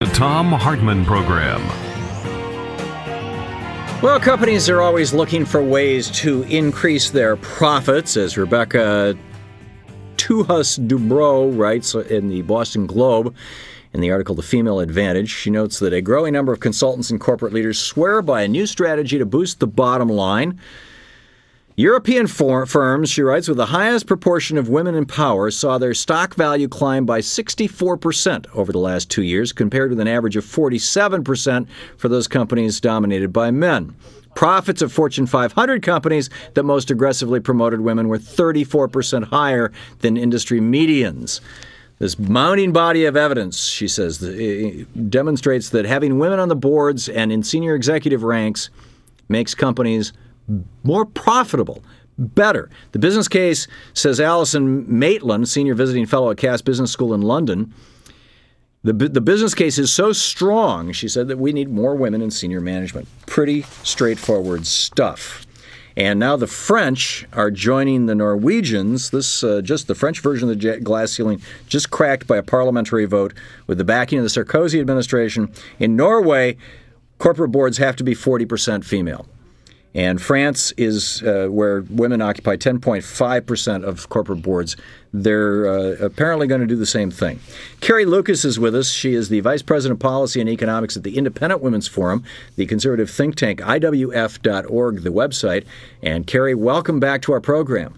The Thom Hartmann Program. Well, companies are always looking for ways to increase their profits, as Rebecca Tuhus-Dubrow writes in the Boston Globe in the article The Female Advantage. She notes that a growing number of consultants and corporate leaders swear by a new strategy to boost the bottom line. European firms, she writes, with the highest proportion of women in power saw their stock value climb by 64% over the last 2 years, compared with an average of 47% for those companies dominated by men. Profits of Fortune 500 companies that most aggressively promoted women were 34% higher than industry medians. This mounting body of evidence, she says, demonstrates that having women on the boards and in senior executive ranks makes companies more profitable, better. The business case, says Alison Maitland, senior visiting fellow at Cass Business School in London, the business case is so strong, she said, that we need more women in senior management. Pretty straightforward stuff. And now the French are joining the Norwegians. Just the French version of the glass ceiling just cracked by a parliamentary vote with the backing of the Sarkozy administration. In Norway, corporate boards have to be 40% female. And France is where women occupy 10.5% of corporate boards. They're apparently going to do the same thing. Carrie Lucas is with us. She is the Vice President of Policy and Economics at the Independent Women's Forum, the conservative think tank, IWF.org, the website. And Carrie, welcome back to our program.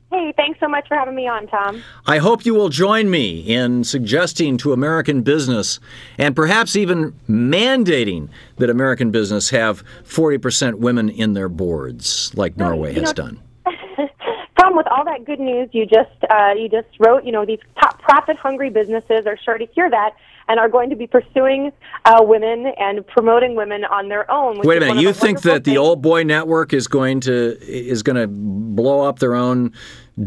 Hey, thanks so much for having me on, Tom. I hope you will join me in suggesting to American business and perhaps even mandating that American business have 40% women in their boards, like Norway has done. Tom, with all that good news you just wrote, these top profit-hungry businesses are sure to hear that and are going to be pursuing women and promoting women on their own. Wait a minute, you think that the Old Boy Network is going to blow up their own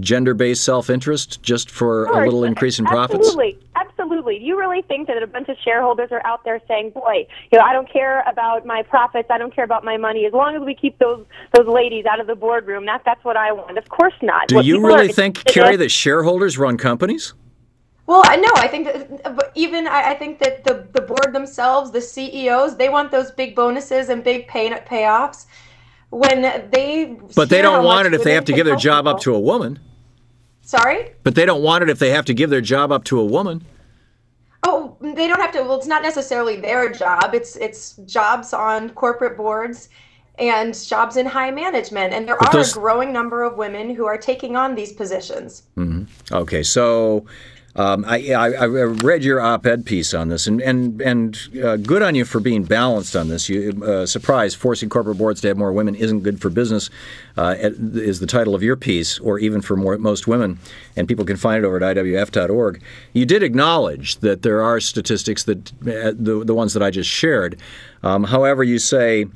gender-based self-interest just for a little increase in profits? Absolutely. You really think that a bunch of shareholders are out there saying, boy, I don't care about my profits, I don't care about my money, as long as we keep those ladies out of the boardroom, that's what I want. Of course not. Do you really think, Carrie, that shareholders run companies? Well, no, I think that I think that the board themselves, the CEOs, they want those big bonuses and big payoffs when they. But they don't want it if they have to give their job up to a woman. Sorry? But they don't want it if they have to give their job up to a woman. Oh, they don't have to. Well, it's not necessarily their job. It's jobs on corporate boards and jobs in high management, and there are a growing number of women who are taking on these positions. Mm-hmm. Okay, so. I read your op-ed piece on this, and good on you for being balanced on this. Surprise, forcing corporate boards to have more women isn't good for business, is the title of your piece, or even for most women, and people can find it over at IWF.org. You did acknowledge that there are statistics that the ones that I just shared. However, you say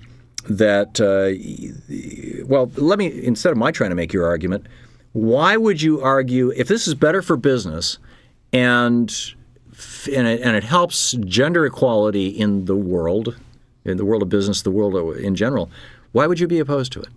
that, let me, instead of my trying to make your argument, why would you argue, if this is better for business, and it helps gender equality in the world of business, the world in general, why would you be opposed to it?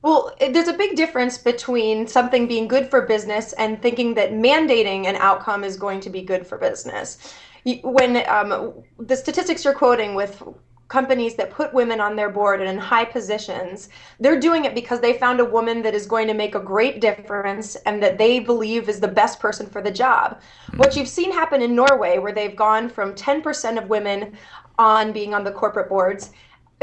Well, there's a big difference between something being good for business and thinking that mandating an outcome is going to be good for business. When the statistics you're quoting with companies that put women on their board and in high positions, they're doing it because they found a woman that is going to make a great difference and that they believe is the best person for the job. What you've seen happen in Norway, where they've gone from 10% of women on being on the corporate boards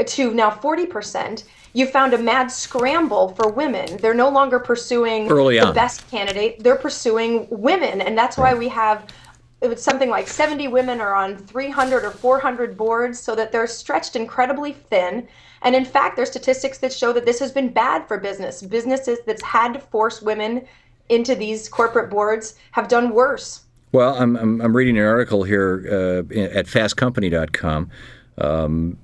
to now 40%, you found a mad scramble for women. They're no longer pursuing the best candidate, they're pursuing women, and that's why we have something like 70 women are on 300 or 400 boards, so that they're stretched incredibly thin. And in fact, there's statistics that show that this has been bad for business. Businesses that's had to force women into these corporate boards have done worse. Well, I'm reading an article here at fastcompany.com,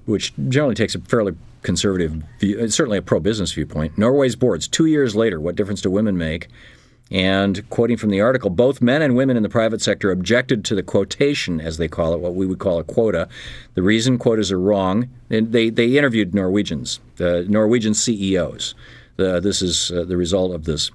which generally takes a fairly conservative view, certainly a pro-business viewpoint. Norway's boards, 2 years later, what difference do women make? And quoting from the article, both men and women in the private sector objected to the quotation, as they call it, what we would call a quota. The reason quotas are wrong, and they interviewed Norwegians, the Norwegian CEOs. This is the result of this.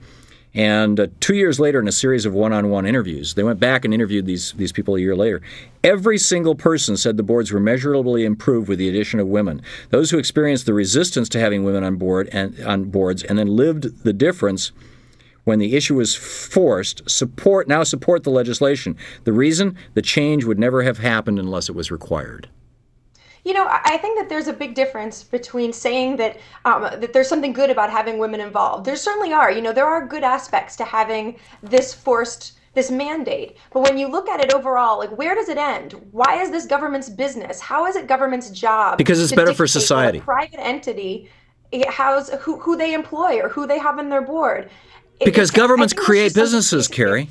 And 2 years later, in a series of one-on-one interviews, they went back and interviewed these people a year later. Every single person said the boards were measurably improved with the addition of women. Those who experienced the resistance to having women on boards and then lived the difference when the issue was forced support the legislation. The reason? The change would never have happened unless it was required. I think that there's a big difference between saying that that there's something good about having women involved. There certainly are. There are good aspects to having this mandate. But when you look at it overall, where does it end? Why is this government's business? How is it government's job? Because it's better for society. A private entity, who they employ or who they have in their board. Because governments create businesses, Carrie.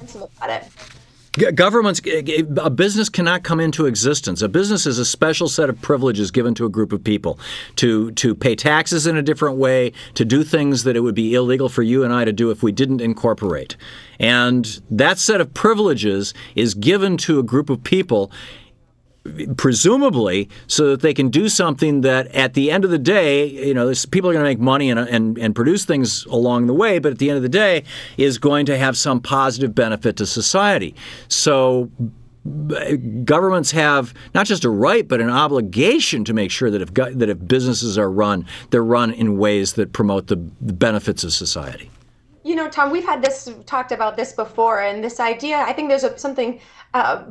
A business cannot come into existence. A business is a special set of privileges given to a group of people to pay taxes in a different way, to do things that it would be illegal for you and I to do if we didn't incorporate. And that set of privileges is given to a group of people, presumably so that they can do something that at the end of the day, people are going to make money and produce things along the way, but at the end of the day is going to have some positive benefit to society. So governments have not just a right, but an obligation to make sure that if businesses are run, they're run in ways that promote the benefits of society. Thom, we've talked about this before, and this idea, I think there's something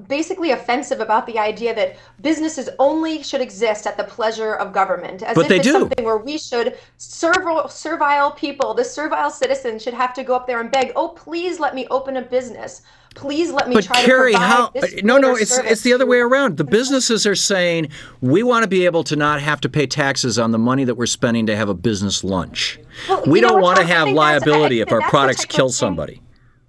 basically offensive about the idea that businesses only should exist at the pleasure of government. But they do. Something where we should, servile people, the servile citizens should have to go up there and beg, oh, please let me open a business. Please let me try Carrie, to provide this it's the other way around. The businesses are saying, we want to be able to not have to pay taxes on the money that we're spending to have a business lunch. Well, we don't want to have liability if our products kill somebody.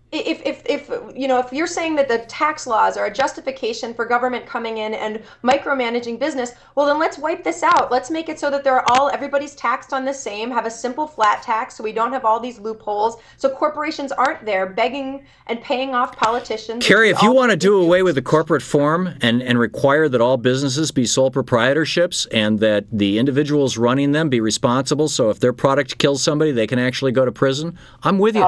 If you're saying that the tax laws are a justification for government coming in and micromanaging business, well, then let's wipe this out. Let's make it so that everybody's taxed on the same, have a simple flat tax so we don't have all these loopholes, so corporations aren't there begging and paying off politicians. Carrie, if you want to do away with the corporate form and require that all businesses be sole proprietorships and that the individuals running them be responsible, so if their product kills somebody, they can actually go to prison, I'm with you.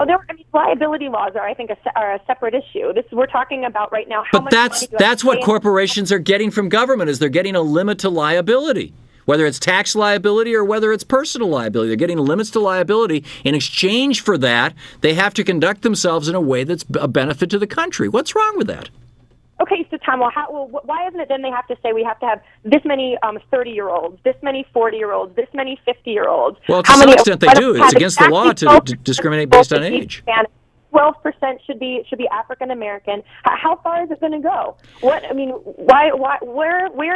Liability laws are, I think, are a separate issue. We're talking about right now. But that's what corporations are getting from government, is they're getting a limit to liability, whether it's tax liability or whether it's personal liability. They're getting limits to liability. In exchange for that, they have to conduct themselves in a way that's a benefit to the country. What's wrong with that? Okay, so Thom, why isn't it then they have to say we have to have this many 30-year-olds, this many 40-year-olds, this many 50-year-olds? Well, to some extent they do. It's against the law to discriminate based on age. 12% should be African American. How far is it going to go? Where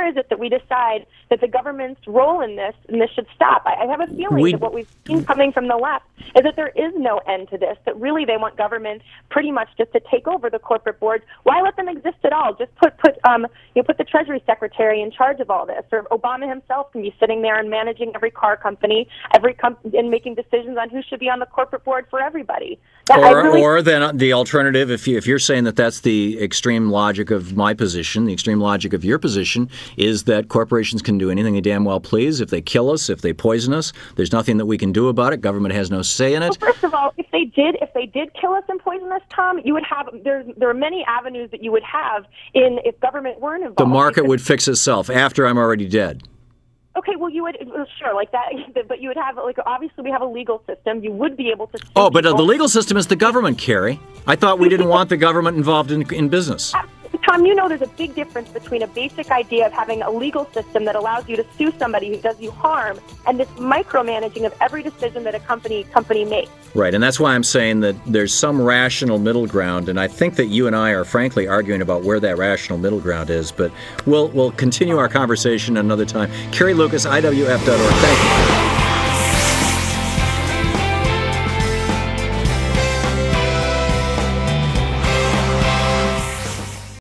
is it that we decide that the government's role in this should stop? I have a feeling that what we've seen coming from the left is that there is no end to this. That really they want government pretty much just to take over the corporate boards. Why let them exist at all? Just put the Treasury Secretary in charge of all this, or Obama himself can be sitting there and managing every car company, and making decisions on who should be on the corporate board for everybody. Or then the alternative, if you're saying that that's the extreme logic of my position, the extreme logic of your position, is that corporations can do anything they damn well please. If they kill us, if they poison us, there's nothing that we can do about it. Government has no say in it. Well, first of all, if they did kill us and poison us, Thom, you would have there are many avenues that you would have if government weren't involved. The market would fix itself after I'm already dead. Okay, well, you would, sure, like that, but you would have, obviously we have a legal system. You would be able to sue but people. the legal system is the government, Carrie. I thought we didn't want the government involved in business. Thom, there's a big difference between a basic idea of having a legal system that allows you to sue somebody who does you harm and this micromanaging of every decision that a company makes. Right, and that's why I'm saying that there's some rational middle ground, and I think that you and I are frankly arguing about where that rational middle ground is, but we'll continue our conversation another time. Carrie Lucas, IWF.org. Thank you.